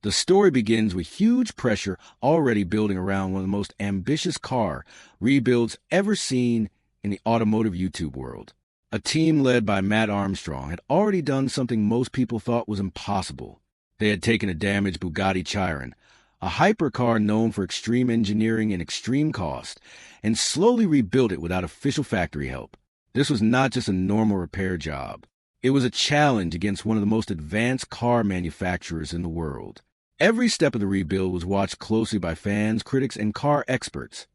The story begins with huge pressure already building around one of the most ambitious car rebuilds ever seen in the automotive YouTube world. A team led by Armstrong had already done something most people thought was impossible. They had taken a damaged Bugatti Chiron, a hypercar known for extreme engineering and extreme cost, and slowly rebuilt it without official factory help. This was not just a normal repair job. It was a challenge against one of the most advanced car manufacturers in the world. Every step of the rebuild was watched closely by fans, critics, and car experts.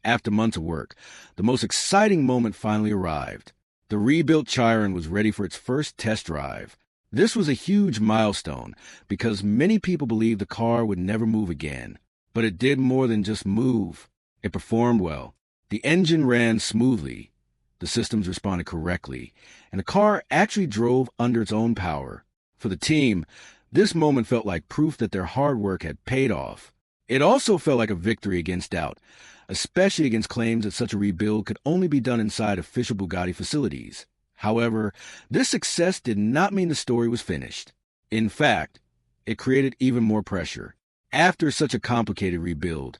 After months of work, the most exciting moment finally arrived. The rebuilt Chiron was ready for its first test drive. This was a huge milestone because many people believed the car would never move again. But it did more than just move. It performed well. The engine ran smoothly. The systems responded correctly, and the car actually drove under its own power. For the team, this moment felt like proof that their hard work had paid off. It also felt like a victory against doubt, especially against claims that such a rebuild could only be done inside official Bugatti facilities. However, this success did not mean the story was finished. In fact, it created even more pressure. After such a complicated rebuild,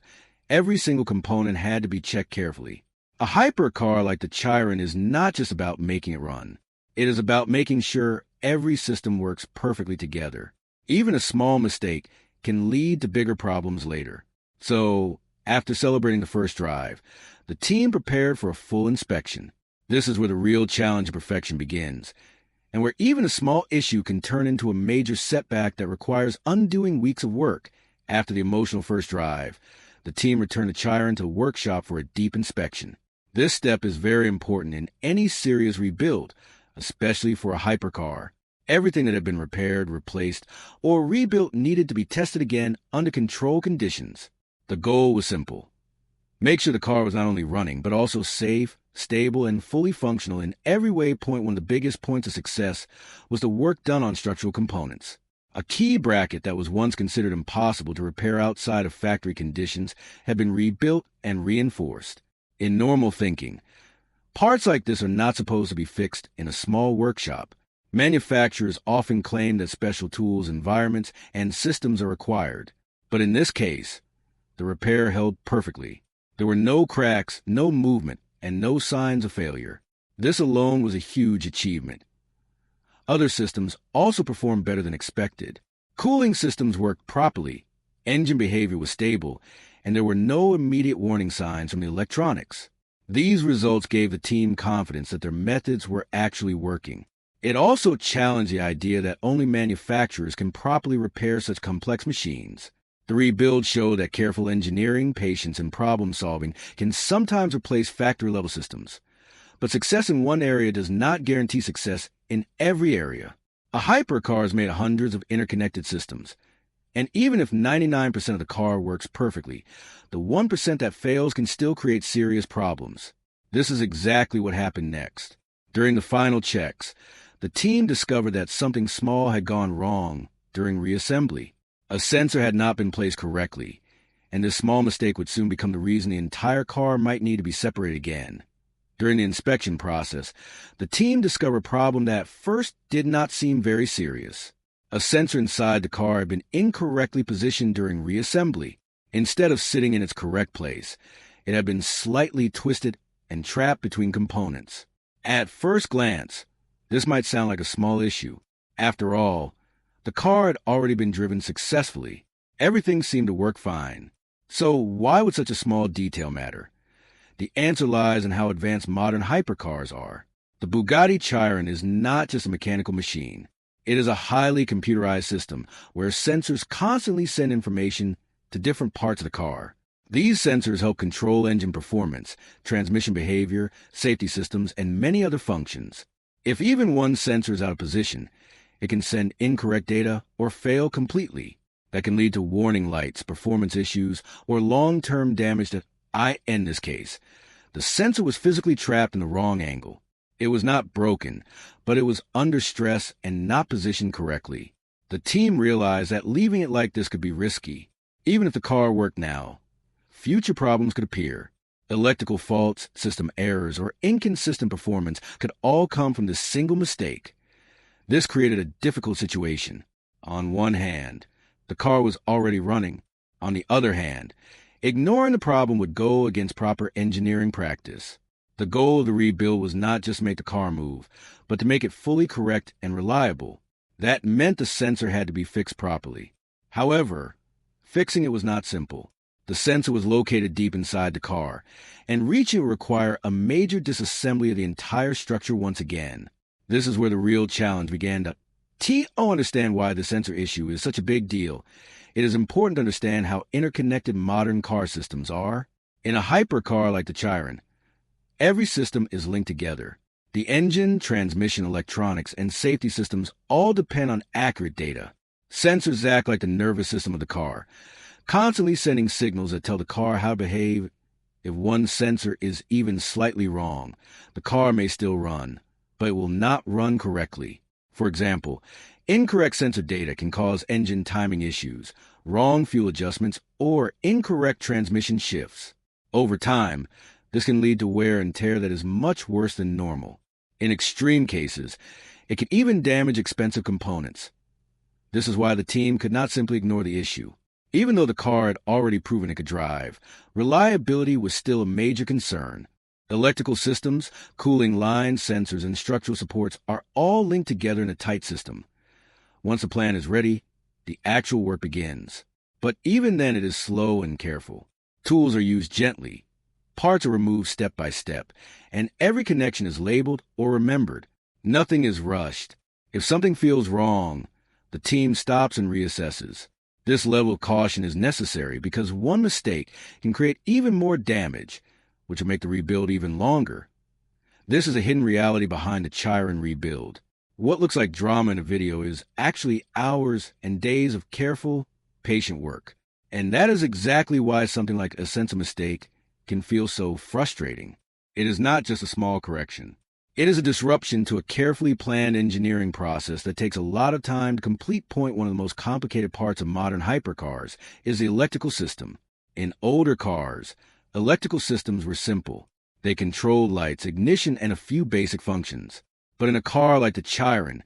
every single component had to be checked carefully. A hypercar like the Chiron is not just about making it run. It is about making sure every system works perfectly together. Even a small mistake can lead to bigger problems later. So, after celebrating the first drive, the team prepared for a full inspection. This is where the real challenge of perfection begins, and where even a small issue can turn into a major setback that requires undoing weeks of work. After the emotional first drive, the team returned the Chiron to a workshop for a deep inspection. This step is very important in any serious rebuild, especially for a hypercar. Everything that had been repaired, replaced, or rebuilt needed to be tested again under controlled conditions. The goal was simple. Make sure the car was not only running, but also safe, stable, and fully functional in every way. One of the biggest points of success was the work done on structural components. A key bracket that was once considered impossible to repair outside of factory conditions had been rebuilt and reinforced. In normal thinking, parts like this are not supposed to be fixed in a small workshop. Manufacturers often claim that special tools, environments, and systems are required. But in this case, the repair held perfectly. There were no cracks, no movement, and no signs of failure. This alone was a huge achievement. Other systems also performed better than expected. Cooling systems worked properly, engine behavior was stable, and there were no immediate warning signs from the electronics. These results gave the team confidence that their methods were actually working. It also challenged the idea that only manufacturers can properly repair such complex machines. The rebuild showed that careful engineering, patience, and problem-solving can sometimes replace factory-level systems. But success in one area does not guarantee success in every area. A hypercar is made of hundreds of interconnected systems. And even if 99% of the car works perfectly, the 1% that fails can still create serious problems. This is exactly what happened next. During the final checks, the team discovered that something small had gone wrong during reassembly. A sensor had not been placed correctly, and this small mistake would soon become the reason the entire car might need to be separated again. During the inspection process, the team discovered a problem that at first did not seem very serious. A sensor inside the car had been incorrectly positioned during reassembly. Instead of sitting in its correct place, it had been slightly twisted and trapped between components. At first glance, this might sound like a small issue. After all, the car had already been driven successfully. Everything seemed to work fine. So why would such a small detail matter? The answer lies in how advanced modern hypercars are. The Bugatti Chiron is not just a mechanical machine. It is a highly computerized system where sensors constantly send information to different parts of the car. These sensors help control engine performance, transmission behavior, safety systems, and many other functions. If even one sensor is out of position, it can send incorrect data or fail completely. That can lead to warning lights, performance issues, or long-term damage in this case. The sensor was physically trapped in the wrong angle. It was not broken, but it was under stress and not positioned correctly. The team realized that leaving it like this could be risky. Even if the car worked now, future problems could appear. Electrical faults, system errors, or inconsistent performance could all come from this single mistake. This created a difficult situation. On one hand, The car was already running. On the other hand, ignoring the problem would go against proper engineering practice. The goal of the rebuild was not just to make the car move, but to make it fully correct and reliable. That meant the sensor had to be fixed properly. However, fixing it was not simple. The sensor was located deep inside the car, and reaching it would require a major disassembly of the entire structure once again. This is where the real challenge began to understand why the sensor issue is such a big deal. It is important to understand how interconnected modern car systems are. In a hypercar like the Chiron, every system is linked together. The engine, transmission, electronics, and safety systems all depend on accurate data. Sensors act like the nervous system of the car, constantly sending signals that tell the car how to behave. If one sensor is even slightly wrong, the car may still run, but it will not run correctly. For example, incorrect sensor data can cause engine timing issues, wrong fuel adjustments, or incorrect transmission shifts. Over time, this can lead to wear and tear that is much worse than normal. In extreme cases, it can even damage expensive components. This is why the team could not simply ignore the issue. Even though the car had already proven it could drive, reliability was still a major concern. Electrical systems, cooling lines, sensors, and structural supports are all linked together in a tight system. Once the plan is ready, the actual work begins. But even then it is slow and careful. Tools are used gently. Parts are removed step by step, and every connection is labeled or remembered. Nothing is rushed. If something feels wrong, the team stops and reassesses. This level of caution is necessary because one mistake can create even more damage, which will make the rebuild even longer. This is a hidden reality behind the Chiron rebuild. What looks like drama in a video is actually hours and days of careful, patient work. And that is exactly why something like a sensor mistake can feel so frustrating. It is not just a small correction. It is a disruption to a carefully planned engineering process that takes a lot of time to complete. One of the most complicated parts of modern hypercars is the electrical system. In older cars, electrical systems were simple. They controlled lights, ignition, and a few basic functions. But in a car like the Chiron,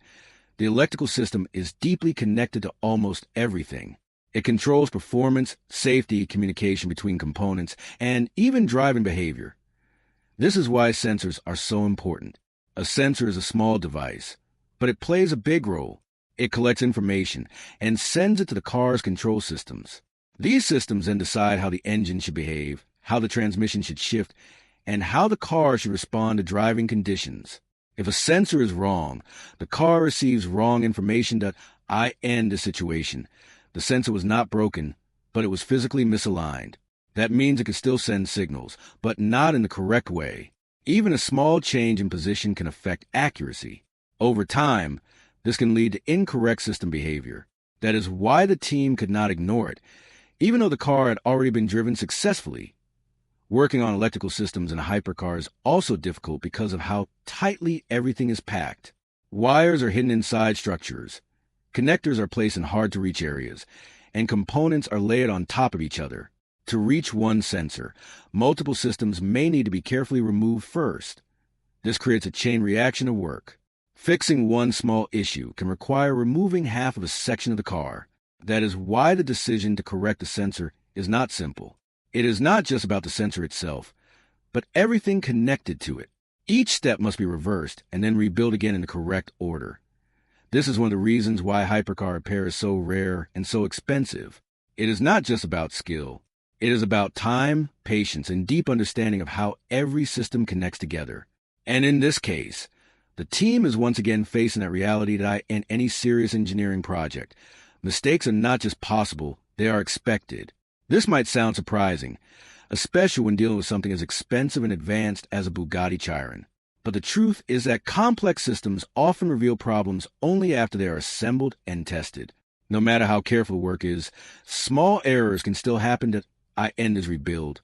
the electrical system is deeply connected to almost everything. It controls performance, safety, communication between components, and even driving behavior. This is why sensors are so important. A sensor is a small device, but it plays a big role. It collects information and sends it to the car's control systems. These systems then decide how the engine should behave, how the transmission should shift, and how the car should respond to driving conditions. If a sensor is wrong, the car receives wrong information that end the situation. The sensor was not broken, but it was physically misaligned. That means it can still send signals, but not in the correct way. Even a small change in position can affect accuracy. Over time, this can lead to incorrect system behavior. That is why the team could not ignore it, even though the car had already been driven successfully. Working on electrical systems in a hypercar is also difficult because of how tightly everything is packed. Wires are hidden inside structures. Connectors are placed in hard-to-reach areas, and components are layered on top of each other. To reach one sensor, multiple systems may need to be carefully removed first. This creates a chain reaction of work. Fixing one small issue can require removing half of a section of the car. That is why the decision to correct the sensor is not simple. It is not just about the sensor itself, but everything connected to it. Each step must be reversed and then rebuilt again in the correct order. This is one of the reasons why hypercar repair is so rare and so expensive. It is not just about skill. It is about time, patience, and deep understanding of how every system connects together. And in this case, the team is once again facing that reality that in any serious engineering project, mistakes are not just possible, they are expected. This might sound surprising, especially when dealing with something as expensive and advanced as a Bugatti Chiron. But the truth is that complex systems often reveal problems only after they are assembled and tested. No matter how careful work is, small errors can still happen that end is rebuild.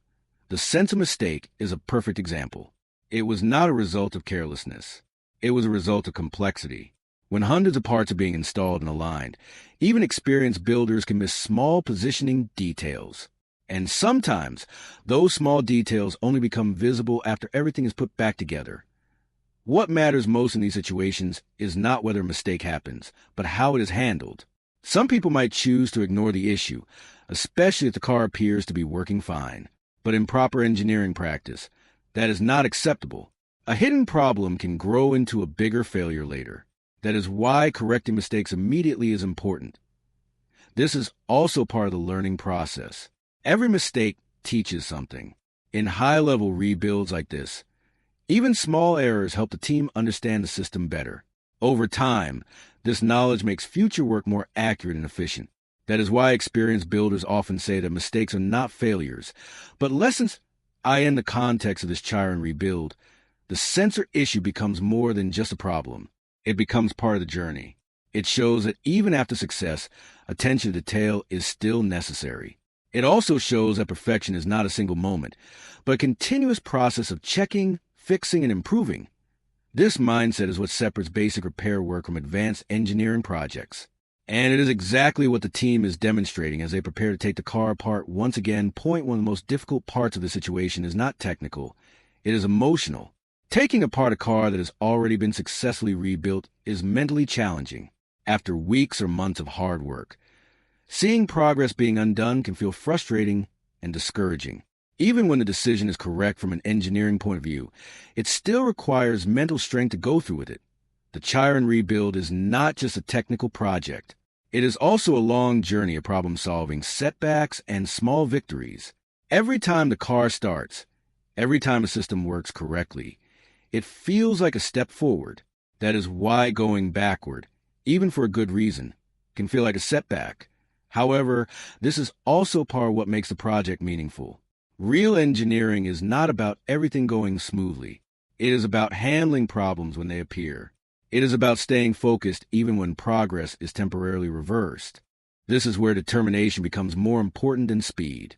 The sensor mistake is a perfect example. It was not a result of carelessness. It was a result of complexity. When hundreds of parts are being installed and aligned, even experienced builders can miss small positioning details. And sometimes, those small details only become visible after everything is put back together. What matters most in these situations is not whether a mistake happens, but how it is handled. Some people might choose to ignore the issue, especially if the car appears to be working fine. But in proper engineering practice, that is not acceptable. A hidden problem can grow into a bigger failure later. That is why correcting mistakes immediately is important. This is also part of the learning process. Every mistake teaches something. In high-level rebuilds like this, even small errors help the team understand the system better. Over time, this knowledge makes future work more accurate and efficient. That is why experienced builders often say that mistakes are not failures, but lessons. In the context of this Chiron rebuild, the sensor issue becomes more than just a problem. It becomes part of the journey. It shows that even after success, attention to detail is still necessary. It also shows that perfection is not a single moment, but a continuous process of checking, fixing, and improving. This mindset is what separates basic repair work from advanced engineering projects. And it is exactly what the team is demonstrating as they prepare to take the car apart once again. One of the most difficult parts of the situation is not technical, it is emotional. Taking apart a car that has already been successfully rebuilt is mentally challenging. After weeks or months of hard work, seeing progress being undone can feel frustrating and discouraging. Even when the decision is correct from an engineering point of view, it still requires mental strength to go through with it. The Chiron rebuild is not just a technical project. It is also a long journey of problem-solving, setbacks, and small victories. Every time the car starts, every time a system works correctly, it feels like a step forward. That is why going backward, even for a good reason, can feel like a setback. However, this is also part of what makes the project meaningful. Real engineering is not about everything going smoothly. It is about handling problems when they appear. It is about staying focused even when progress is temporarily reversed. This is where determination becomes more important than speed.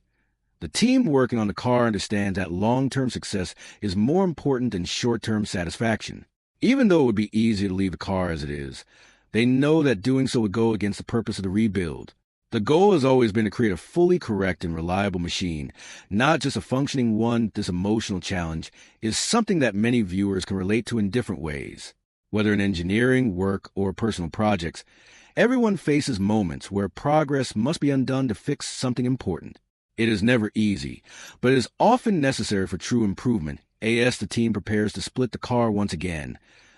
The team working on the car understands that long-term success is more important than short-term satisfaction. Even though it would be easier to leave the car as it is, they know that doing so would go against the purpose of the rebuild. The goal has always been to create a fully correct and reliable machine, not just a functioning one. This emotional challenge is something that many viewers can relate to in different ways. Whether in engineering, work, or personal projects, everyone faces moments where progress must be undone to fix something important. It is never easy, but it is often necessary for true improvement. As the team prepares to split the car once again,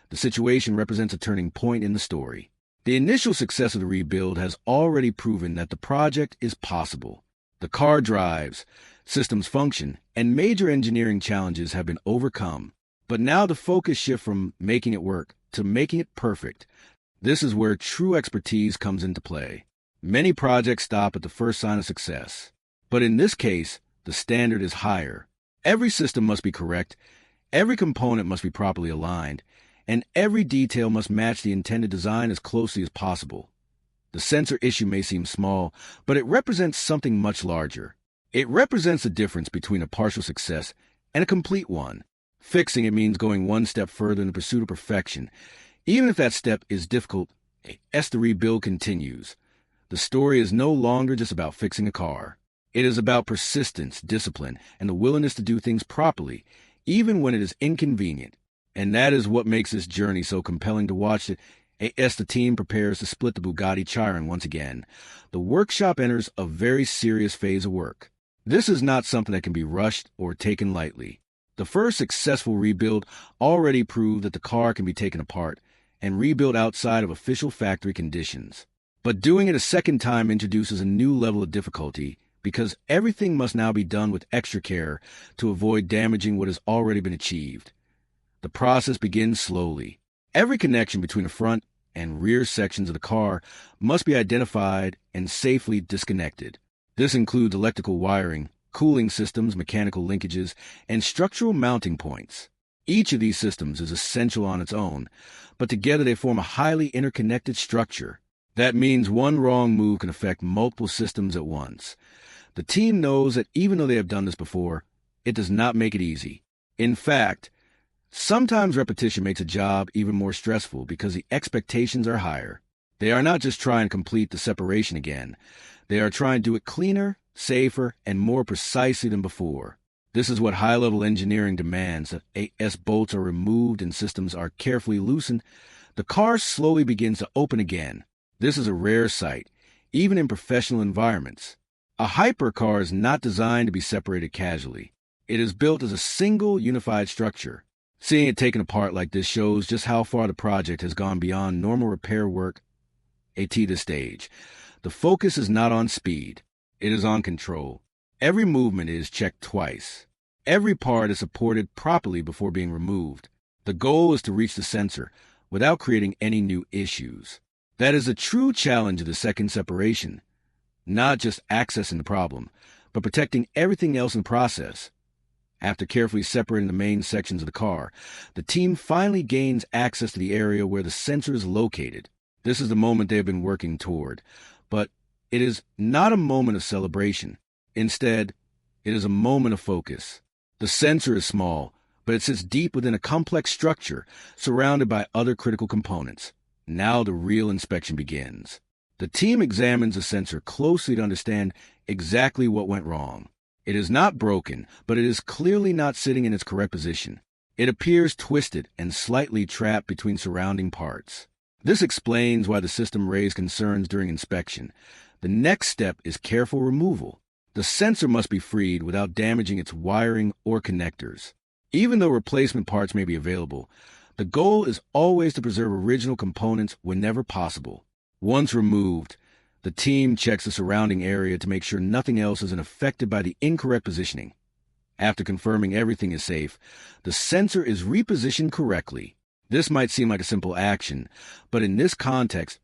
the situation represents a turning point in the story. The initial success of the rebuild has already proven that the project is possible. The car drives, systems function, and major engineering challenges have been overcome. But now the focus shifts from making it work to making it perfect. This is where true expertise comes into play. Many projects stop at the first sign of success. But in this case, the standard is higher. Every system must be correct, every component must be properly aligned, and every detail must match the intended design as closely as possible. The sensor issue may seem small, but it represents something much larger. It represents the difference between a partial success and a complete one. Fixing it means going one step further in the pursuit of perfection. Even if that step is difficult, as the rebuild continues, the story is no longer just about fixing a car. It is about persistence, discipline, and the willingness to do things properly, even when it is inconvenient. And that is what makes this journey so compelling to watch. As the team prepares to split the Bugatti Chiron once again, the workshop enters a very serious phase of work. This is not something that can be rushed or taken lightly. The first successful rebuild already proved that the car can be taken apart and rebuilt outside of official factory conditions. But doing it a second time introduces a new level of difficulty because everything must now be done with extra care to avoid damaging what has already been achieved. The process begins slowly. Every connection between the front and rear sections of the car must be identified and safely disconnected. This includes electrical wiring, cooling systems, mechanical linkages, and structural mounting points. Each of these systems is essential on its own, but together they form a highly interconnected structure. That means one wrong move can affect multiple systems at once. The team knows that even though they have done this before, it does not make it easy. In fact, sometimes repetition makes a job even more stressful because the expectations are higher. They are not just trying to complete the separation again. They are trying to do it cleaner, safer, and more precisely than before. This is what high-level engineering demands, that as bolts are removed and systems are carefully loosened, the car slowly begins to open again. This is a rare sight. even in professional environments. A hypercar is not designed to be separated casually. It is built as a single, unified structure. Seeing it taken apart like this shows just how far the project has gone beyond normal repair work at this stage. The focus is not on speed. It is on control. Every movement is checked twice. Every part is supported properly before being removed. The goal is to reach the sensor without creating any new issues. That is a true challenge of the second separation. Not just accessing the problem, but protecting everything else in the process. After carefully separating the main sections of the car, the team finally gains access to the area where the sensor is located. This is the moment they have been working toward, but it is not a moment of celebration. Instead, it is a moment of focus. The sensor is small, but it sits deep within a complex structure surrounded by other critical components. Now the real inspection begins. The team examines the sensor closely to understand exactly what went wrong. It is not broken, but it is clearly not sitting in its correct position. It appears twisted and slightly trapped between surrounding parts. This explains why the system raised concerns during inspection. The next step is careful removal. The sensor must be freed without damaging its wiring or connectors. Even though replacement parts may be available, the goal is always to preserve original components whenever possible. Once removed, the team checks the surrounding area to make sure nothing else isn't affected by the incorrect positioning. After confirming everything is safe, the sensor is repositioned correctly. This might seem like a simple action, but in this context,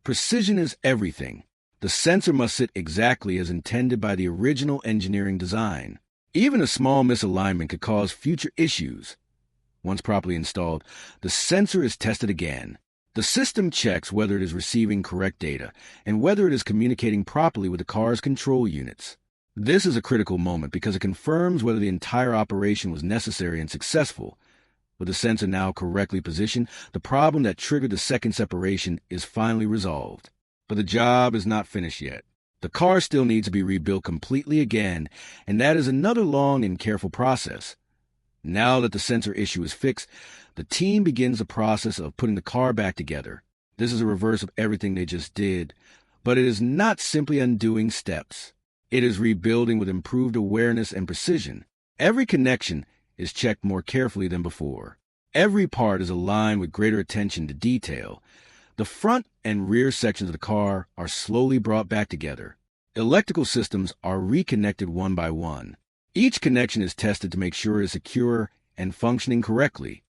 precision is everything. The sensor must sit exactly as intended by the original engineering design. Even a small misalignment could cause future issues. Once properly installed, the sensor is tested again. The system checks whether it is receiving correct data and whether it is communicating properly with the car's control units. This is a critical moment because it confirms whether the entire operation was necessary and successful. With the sensor now correctly positioned, the problem that triggered the second separation is finally resolved. But the job is not finished yet. The car still needs to be rebuilt completely again, and that is another long and careful process. Now that the sensor issue is fixed, the team begins the process of putting the car back together. This is a reverse of everything they just did, but it is not simply undoing steps. It is rebuilding with improved awareness and precision. Every connection is checked more carefully than before. Every part is aligned with greater attention to detail. The front and rear sections of the car are slowly brought back together. Electrical systems are reconnected one by one. Each connection is tested to make sure it is secure and functioning correctly.